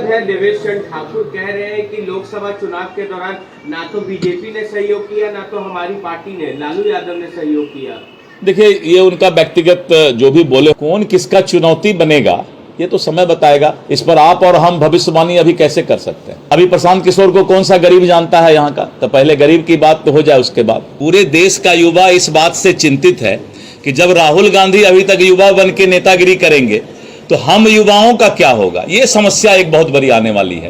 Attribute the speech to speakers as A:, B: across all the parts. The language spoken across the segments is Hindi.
A: है देवेश चंद्र ठाकुर कह रहे हैं कि लोकसभा चुनाव के दौरान ना तो बीजेपी ने सहयोग किया ना तो हमारी पार्टी ने, लालू यादव ने सहयोग किया।
B: देखिए, ये उनका व्यक्तिगत जो भी बोले, कौन किसका चुनौती बनेगा ये तो समय बताएगा। इस पर आप और हम भविष्यवाणी अभी कैसे कर सकते हैं? अभी प्रशांत किशोर को कौन सा गरीब जानता है यहाँ का? तो पहले गरीब की बात तो हो जाए, उसके बाद। पूरे देश का युवा इस बात से चिंतित है कि जब राहुल गांधी अभी तक युवा बन के नेतागिरी करेंगे तो हम युवाओं का क्या होगा। ये समस्या एक बहुत बड़ी आने वाली है।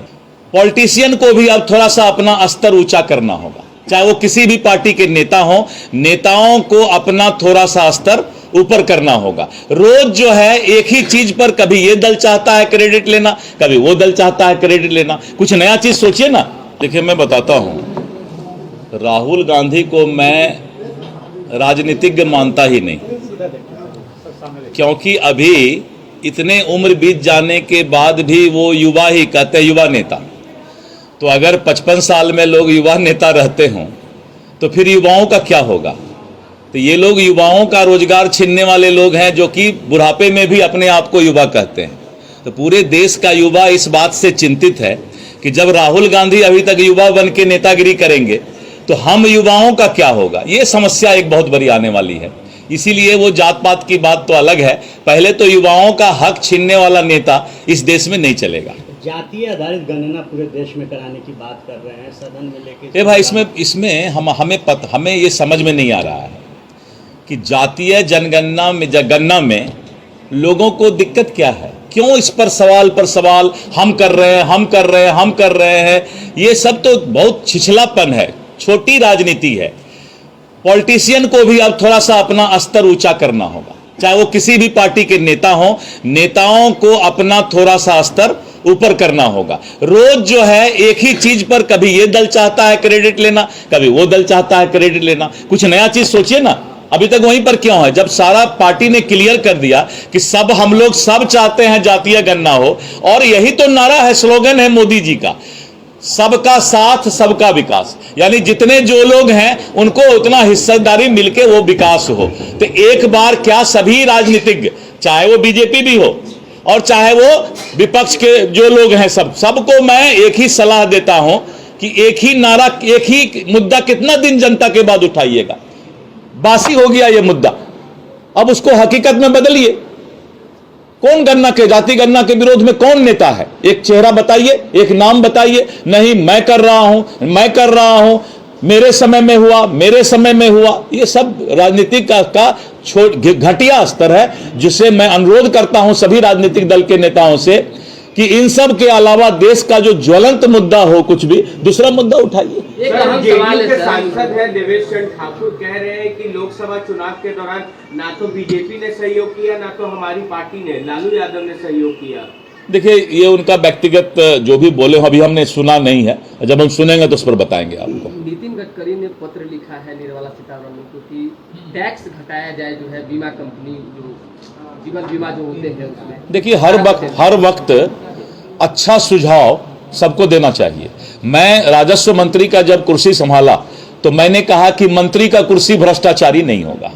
B: पॉलिटिशियन को भी अब थोड़ा सा अपना स्तर ऊंचा करना होगा, चाहे वो किसी भी पार्टी के नेता हो। नेताओं को अपना थोड़ा सा स्तर ऊपर करना होगा। रोज जो है एक ही चीज पर, कभी ये दल चाहता है क्रेडिट लेना, कभी वो दल चाहता है क्रेडिट लेना। कुछ नया चीज सोचिए ना। देखिए, मैं बताता हूं, राहुल गांधी को मैं राजनीतिज्ञ मानता ही नहीं, क्योंकि अभी इतने उम्र बीत जाने के बाद भी वो युवा ही कहते हैं, युवा नेता। तो अगर 55 साल में लोग युवा नेता रहते हों तो फिर युवाओं का क्या होगा? तो ये लोग युवाओं का रोजगार छीनने वाले लोग हैं, जो कि बुढ़ापे में भी अपने आप को युवा कहते हैं। तो पूरे देश का युवा इस बात से चिंतित है कि जब राहुल गांधी अभी तक युवा बन के नेतागिरी करेंगे तो हम युवाओं का क्या होगा। ये समस्या एक बहुत बड़ी आने वाली है। इसीलिए वो जात पात की बात तो अलग है, पहले तो युवाओं का हक छीनने वाला नेता इस देश में नहीं चलेगा।
C: जातीय आधारित गणना पूरे देश में कराने की बात कर रहे हैं, सदन में लेके।
B: भाई, इसमें हमें ये समझ में नहीं आ रहा है कि जातीय जनगणना में लोगों को दिक्कत क्या है। क्यों इस पर सवाल हम कर रहे हैं। ये सब तो बहुत छिछलापन है, छोटी राजनीति है। पॉलिटिशियन को भी अब थोड़ा सा अपना स्तर ऊंचा करना होगा, चाहे वो किसी भी पार्टी के नेता हो। नेताओं को अपना थोड़ा सा स्तर ऊपर करना होगा। रोज जो है एक ही चीज पर, कभी ये दल चाहता है क्रेडिट लेना, कभी वो दल चाहता है क्रेडिट लेना। कुछ नया चीज सोचिए ना। अभी तक वहीं पर क्यों है, जब सारा पार्टी ने क्लियर कर दिया कि हम लोग सब चाहते हैं जातीय गणना हो। और यही तो नारा है, स्लोगन है मोदी जी का, सबका साथ सबका विकास। यानी जितने जो लोग हैं उनको उतना हिस्सेदारी मिलके वो विकास हो। तो एक बार क्या सभी राजनीतिज्ञ, चाहे वो बीजेपी भी हो और चाहे वो विपक्ष के जो लोग हैं, सबको मैं एक ही सलाह देता हूं कि एक ही नारा, एक ही मुद्दा कितना दिन जनता के बाद उठाइएगा। बासी हो गया ये मुद्दा, अब उसको हकीकत में बदलिए। कौन जाति गणना के विरोध में कौन नेता है? एक चेहरा बताइए, एक नाम बताइए। नहीं, मैं कर रहा हूं, मेरे समय में हुआ। ये सब राजनीति का घटिया स्तर है, जिसे मैं अनुरोध करता हूं सभी राजनीतिक दल के नेताओं से कि इन सब के अलावा देश का जो ज्वलंत मुद्दा हो, कुछ भी दूसरा मुद्दा उठाइए।
A: एक अहम सवाल है, सांसद है देवेश चंद्र ठाकुर कह रहे हैं कि लोकसभा चुनाव के दौरान ना तो बीजेपी ने सहयोग किया ना तो हमारी पार्टी ने, लालू यादव ने सहयोग किया। देखिए,
B: ये उनका व्यक्तिगत जो भी बोले अभी हमने सुना नहीं है, जब हम सुनेंगे तो उस पर बताएंगे आपको।
D: नितिन गडकरी ने पत्र लिखा है निर्मला सीतारमण को कि टैक्स घटाया जाए, जो है बीमा कंपनी, जो जीवन बीमा जो होते हैं उसमें।
B: देखिए, हर वक्त अच्छा सुझाव सबको देना चाहिए। मैं राजस्व मंत्री का जब कुर्सी संभाला तो मैंने कहा कि मंत्री का कुर्सी भ्रष्टाचारी नहीं होगा,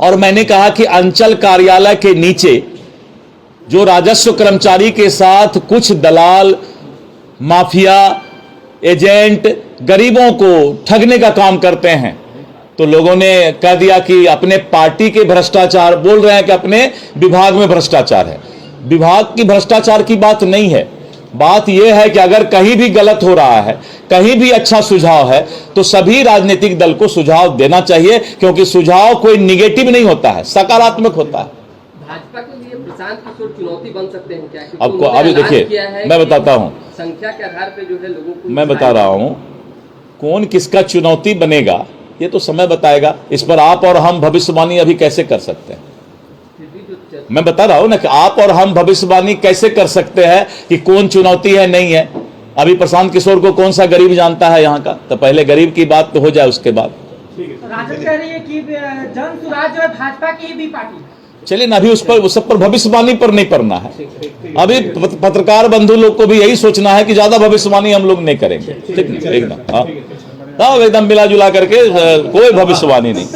B: और मैंने कहा कि अंचल कार्यालय के नीचे जो राजस्व कर्मचारी के साथ कुछ दलाल, माफिया, एजेंट गरीबों को ठगने का काम करते हैं, तो लोगों ने कह दिया कि अपने पार्टी के भ्रष्टाचार बोल रहे हैं कि अपने विभाग में भ्रष्टाचार है। विभाग की भ्रष्टाचार की बात नहीं है। बात यह है कि अगर कहीं भी गलत हो रहा है, कहीं भी अच्छा सुझाव है, तो सभी राजनीतिक दल को सुझाव देना चाहिए, क्योंकि सुझाव कोई निगेटिव नहीं होता है, सकारात्मक होता है।
D: भाजपा के लिए प्रशांत किशोर चुनौती बन सकते हैं क्या?
B: आपको अभी देखिए, मैं बताता हूं,
D: संख्या के आधार पर जो है लोगों को, मैं
B: बता रहा हूं, कौन किसका चुनौती बनेगा ये तो समय बताएगा। इस पर आप और हम भविष्यवाणी अभी कैसे कर सकते हैं? मैं बता रहा हूं ना कि आप और हम भविष्यवाणी कैसे कर सकते हैं कि कौन चुनौती है, नहीं है। अभी प्रशांत किशोर को कौन सा गरीब जानता है यहाँ का? तो पहले गरीब की बात तो हो जाए, उसके बाद।
E: राजद कह रही है कि जन सुराज जो है भाजपा की भी पार्टी।
B: चलिए ना, अभी उस सब पर भविष्यवाणी पर नहीं करना है। अभी पत्रकार बंधु लोग को भी यही सोचना है कि ज्यादा भविष्यवाणी हम लोग नहीं करेंगे। ठीक है, एकदम, हाँ, एकदम मिला जुला करके कोई भविष्यवाणी नहीं।